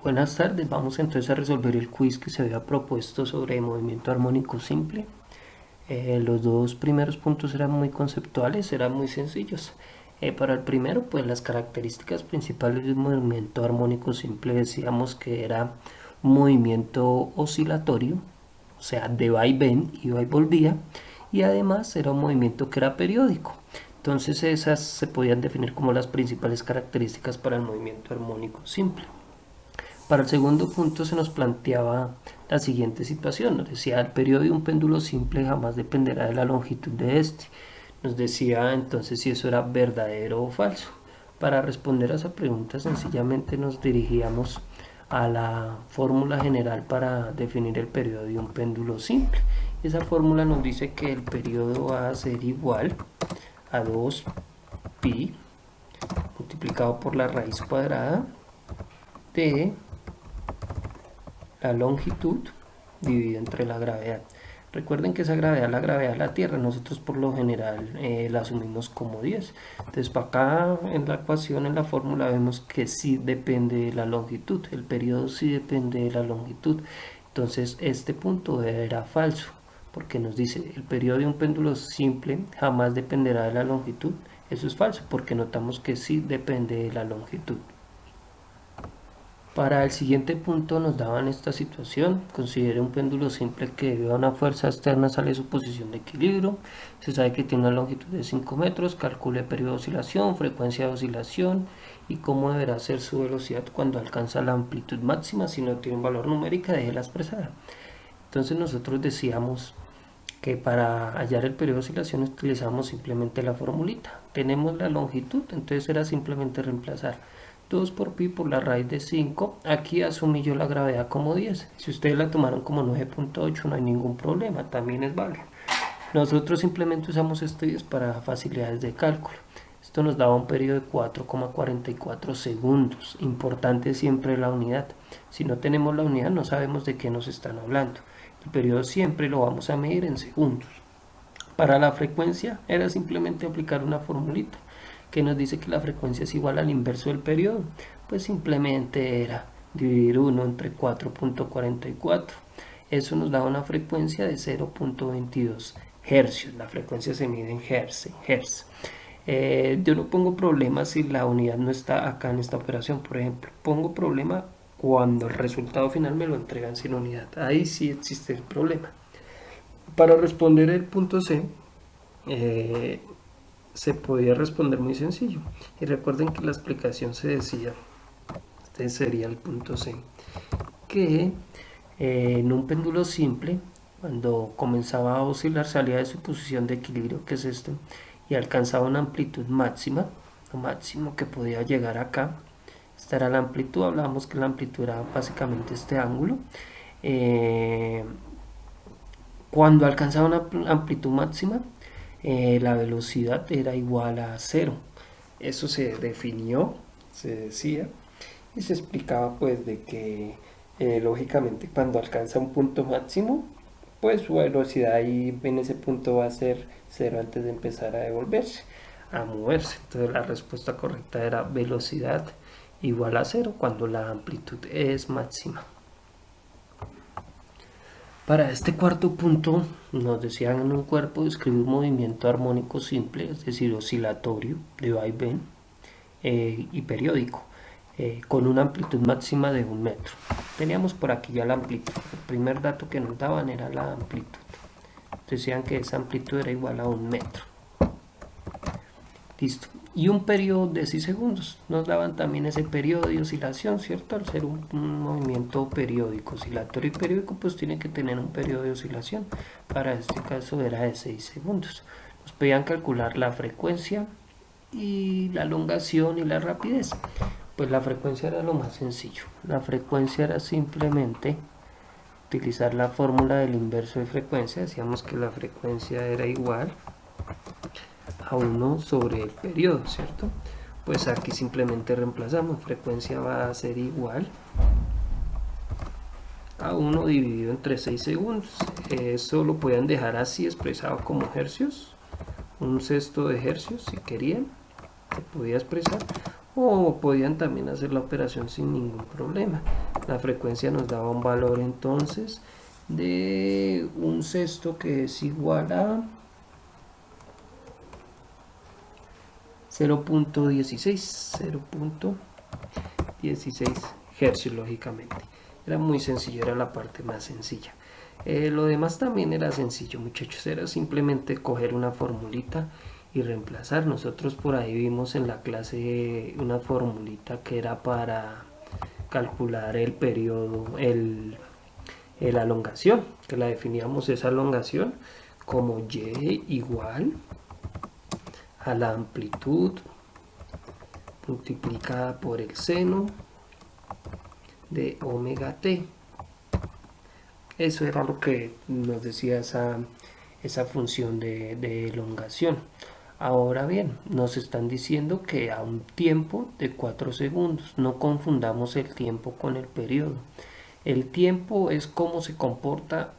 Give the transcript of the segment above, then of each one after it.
Buenas tardes, vamos entonces a resolver el quiz que se había propuesto sobre movimiento armónico simple. Los dos primeros puntos eran muy conceptuales, eran muy sencillos. Para el primero, pues las características principales del movimiento armónico simple decíamos que era un movimiento oscilatorio, o sea, de vaivén, iba y volvía, y además era un movimiento que era periódico. Entonces esas se podían definir como las principales características para el movimiento armónico simple. Para el segundo punto se nos planteaba la siguiente situación. Nos decía, el periodo de un péndulo simple jamás dependerá de la longitud de este. Nos decía entonces si eso era verdadero o falso. Para responder a esa pregunta sencillamente nos dirigíamos a la fórmula general para definir el periodo de un péndulo simple. Esa fórmula nos dice que el periodo va a ser igual a 2pi multiplicado por la raíz cuadrada de la longitud dividida entre la gravedad. Recuerden que esa gravedad, la gravedad de la Tierra, nosotros por lo general la asumimos como 10. Entonces, para acá en la ecuación, en la fórmula, vemos que sí depende de la longitud. El periodo sí depende de la longitud. Entonces, este punto era falso, porque nos dice el periodo de un péndulo simple jamás dependerá de la longitud. Eso es falso, porque notamos que sí depende de la longitud. Para el siguiente punto nos daban esta situación. Considere un péndulo simple que debido a una fuerza externa sale de su posición de equilibrio. Se sabe que tiene una longitud de 5 metros. Calcule el periodo de oscilación, frecuencia de oscilación y cómo deberá ser su velocidad cuando alcanza la amplitud máxima. Si no tiene un valor numérico, déjela expresada. Entonces nosotros decíamos que para hallar el periodo de oscilación utilizamos simplemente la formulita. Tenemos la longitud, entonces era simplemente reemplazar 2 por pi por la raíz de 5. Aquí asumí yo la gravedad como 10. Si ustedes la tomaron como 9.8 no hay ningún problema, también es válido. Nosotros simplemente usamos este 10 para facilidades de cálculo. Esto nos daba un periodo de 4,44 segundos. Importante siempre la unidad. Si no tenemos la unidad no sabemos de qué nos están hablando. El periodo siempre lo vamos a medir en segundos. Para la frecuencia era simplemente aplicar una formulita que nos dice que la frecuencia es igual al inverso del periodo. Pues simplemente era dividir 1 entre 4.44. Eso nos da una frecuencia de 0.22 hercios. La frecuencia se mide en hertz. Yo no pongo problema si la unidad no está acá en esta operación, por ejemplo. Pongo problema cuando el resultado final me lo entregan sin unidad. Ahí sí existe el problema. Para responder el punto C, se podía responder muy sencillo. Y recuerden que la explicación se decía, este sería el punto C, que en un péndulo simple, cuando comenzaba a oscilar, salía de su posición de equilibrio, que es esto, y alcanzaba una amplitud máxima, lo máximo que podía llegar acá. Esta era la amplitud, hablábamos que la amplitud era básicamente este ángulo. Cuando alcanzaba una amplitud máxima, la velocidad era igual a 0. Eso se definió, se decía, y se explicaba pues de que lógicamente cuando alcanza un punto máximo, pues su velocidad ahí en ese punto va a ser 0 antes de empezar a devolverse, a moverse. Entonces la respuesta correcta era velocidad igual a 0 cuando la amplitud es máxima. Para este cuarto punto nos decían en un cuerpo describir un movimiento armónico simple, es decir, oscilatorio, de vaivén y periódico, con una amplitud máxima de 1 metro. Teníamos por aquí ya la amplitud. El primer dato que nos daban era la amplitud. Decían que esa amplitud era igual a 1 metro. Listo. Y un periodo de 6 segundos. Nos daban también ese periodo de oscilación, ¿cierto? Al ser un movimiento periódico, oscilatorio y periódico, pues tiene que tener un periodo de oscilación. Para este caso era de 6 segundos. Nos pedían calcular la frecuencia y la elongación y la rapidez. Pues la frecuencia era lo más sencillo. La frecuencia era simplemente utilizar la fórmula del inverso de frecuencia. Decíamos que la frecuencia era igual a 1 sobre el periodo, ¿cierto? Pues aquí simplemente reemplazamos, frecuencia va a ser igual a 1 dividido entre 6 segundos. Eso lo pueden dejar así expresado como hercios, un sexto de hercios si querían, se podía expresar, o podían también hacer la operación sin ningún problema. La frecuencia nos daba un valor entonces de un sexto, que es igual a 0.16 hercios, lógicamente. Era muy sencillo, era la parte más sencilla. Lo demás también era sencillo, muchachos, era simplemente coger una formulita y reemplazar. Nosotros por ahí vimos en la clase una formulita que era para calcular el periodo, la elongación, que la definíamos esa elongación como y igual a la amplitud multiplicada por el seno de omega t. Eso era lo que nos decía esa función de elongación. Ahora bien, nos están diciendo que a un tiempo de 4 segundos. No confundamos el tiempo con el periodo. El tiempo es cómo se comporta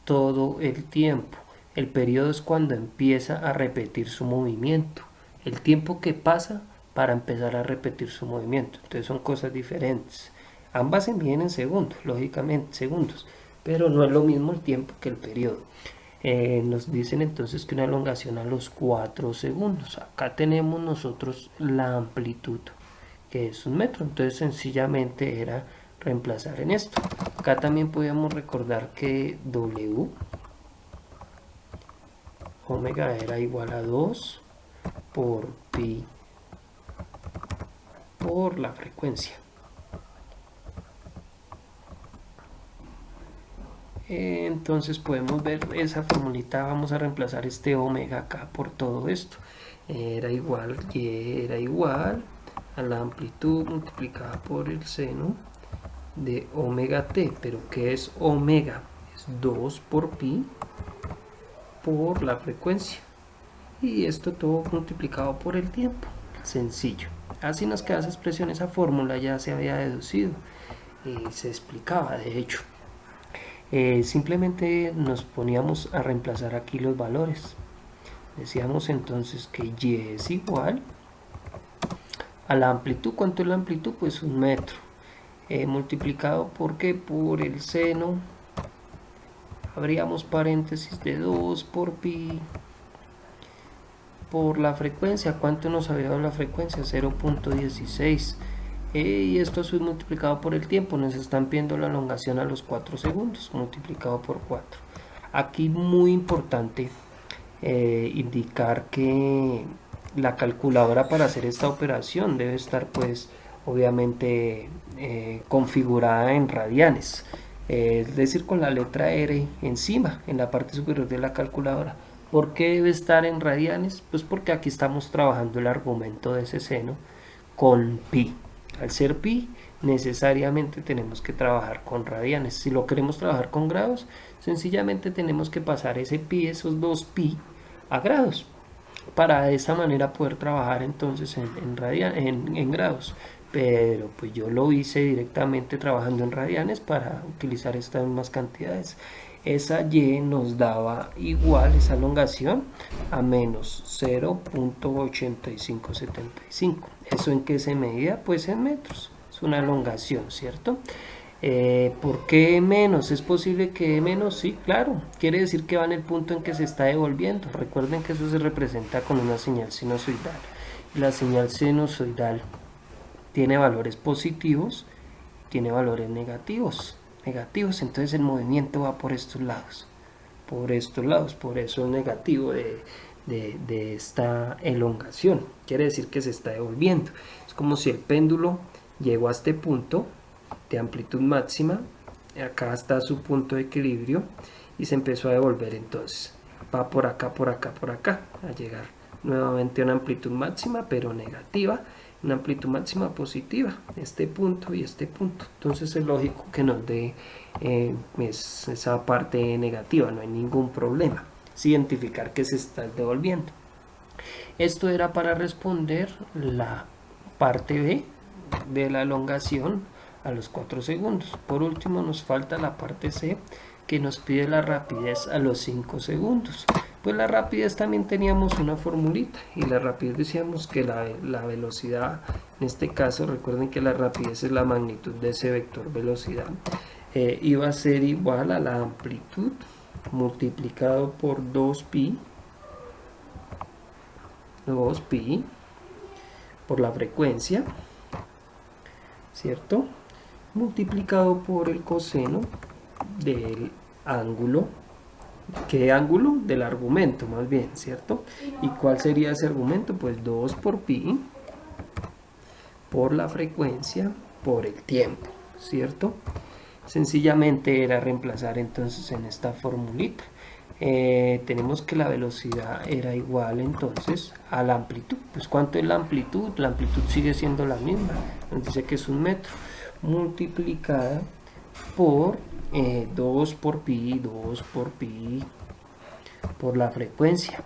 todo el tiempo. El periodo es cuando empieza a repetir su movimiento. El tiempo que pasa para empezar a repetir su movimiento. Entonces son cosas diferentes. Ambas se miden en segundos, lógicamente, segundos. Pero no es lo mismo el tiempo que el periodo. Nos dicen entonces que una elongación a los 4 segundos. Acá tenemos nosotros la amplitud, que es 1 metro. Entonces sencillamente era reemplazar en esto. Acá también podíamos recordar que W, omega, era igual a 2 por pi por la frecuencia. Entonces podemos ver esa formulita. Vamos a reemplazar este omega acá por todo esto. Era igual a la amplitud multiplicada por el seno de omega t. Pero ¿qué es omega? Es 2 por pi por la frecuencia, y esto todo multiplicado por el tiempo. Sencillo. Así nos queda esa expresión. Esa fórmula ya se había deducido y se explicaba, de hecho. Simplemente nos poníamos a reemplazar aquí los valores. Decíamos entonces que y es igual a la amplitud. ¿Cuánto es la amplitud? Pues 1 metro. Multiplicado por qué? Por el seno, abríamos paréntesis, de 2 por pi por la frecuencia. ¿Cuánto nos había dado la frecuencia? 0.16. Y esto es multiplicado por el tiempo. Nos están pidiendo la elongación a los 4 segundos multiplicado por 4. Aquí muy importante indicar que la calculadora para hacer esta operación debe estar pues obviamente configurada en radianes, es decir, con la letra R encima en la parte superior de la calculadora. ¿Por qué debe estar en radianes? Pues porque aquí estamos trabajando el argumento de ese seno con pi. Al ser pi, necesariamente tenemos que trabajar con radianes. Si lo queremos trabajar con grados, sencillamente tenemos que pasar ese pi, esos 2 pi, a grados, para de esa manera poder trabajar entonces en grados. Pero pues yo lo hice directamente trabajando en radianes para utilizar estas mismas cantidades. Esa y nos daba igual, esa elongación, a menos 0.8575. ¿Eso en qué se medía? Pues en metros. Es una elongación, ¿cierto? ¿Por qué menos? ¿Es posible que menos? Sí, claro. Quiere decir que va en el punto en que se está devolviendo. Recuerden que eso se representa con una señal sinusoidal. La señal sinusoidal tiene valores positivos, tiene valores negativos. Entonces el movimiento va por estos lados. Por eso es negativo de esta elongación. Quiere decir que se está devolviendo. Es como si el péndulo llegó a este punto de amplitud máxima, acá está su punto de equilibrio, y se empezó a devolver. Entonces va por acá, a llegar nuevamente a una amplitud máxima pero negativa, una amplitud máxima positiva, este punto y este punto. Entonces es lógico que nos dé esa parte negativa, no hay ningún problema. Es identificar que se está devolviendo. Esto era para responder la parte B de la elongación a los 4 segundos. Por último nos falta la parte C, que nos pide la rapidez a los 5 segundos. Pues la rapidez también teníamos una formulita, y la rapidez decíamos que la velocidad, en este caso recuerden que la rapidez es la magnitud de ese vector velocidad, iba a ser igual a la amplitud multiplicado por 2pi por la frecuencia, ¿cierto? Multiplicado por el coseno del ángulo. ¿Qué ángulo? Del argumento, más bien, ¿cierto? ¿Y cuál sería ese argumento? Pues 2 por pi por la frecuencia por el tiempo, ¿cierto? Sencillamente era reemplazar entonces en esta formulita. Tenemos que la velocidad era igual entonces a la amplitud. Pues ¿cuánto es la amplitud? La amplitud sigue siendo la misma, nos dice que es 1 metro, multiplicada por 2 por pi por la frecuencia.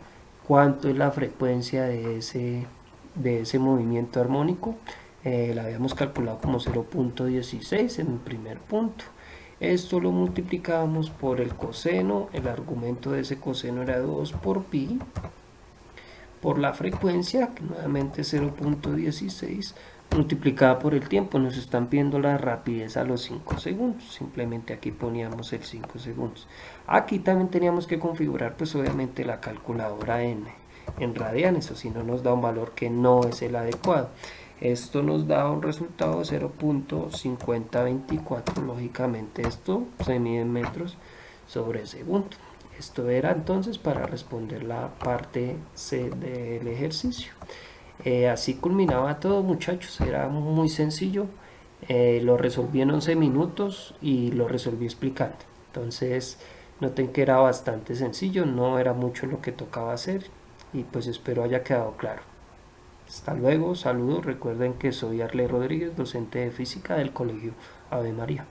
¿Cuánto es la frecuencia de ese movimiento armónico? La habíamos calculado como 0.16 en el primer punto. Esto lo multiplicábamos por el coseno, el argumento de ese coseno era 2 por pi por la frecuencia, que nuevamente es 0.16, multiplicada por el tiempo. Nos están pidiendo la rapidez a los 5 segundos, simplemente aquí poníamos el 5 segundos. Aquí también teníamos que configurar pues obviamente la calculadora en radianes, o si no nos da un valor que no es el adecuado. Esto nos da un resultado de 0.5024, lógicamente esto se mide en metros sobre segundo. Esto era entonces para responder la parte C del ejercicio. Así culminaba todo, muchachos, era muy sencillo. Lo resolví en 11 minutos y lo resolví explicando. Entonces noten que era bastante sencillo, no era mucho lo que tocaba hacer, y pues espero haya quedado claro. Hasta luego, saludos, recuerden que soy Arle Rodríguez, docente de física del Colegio Ave María.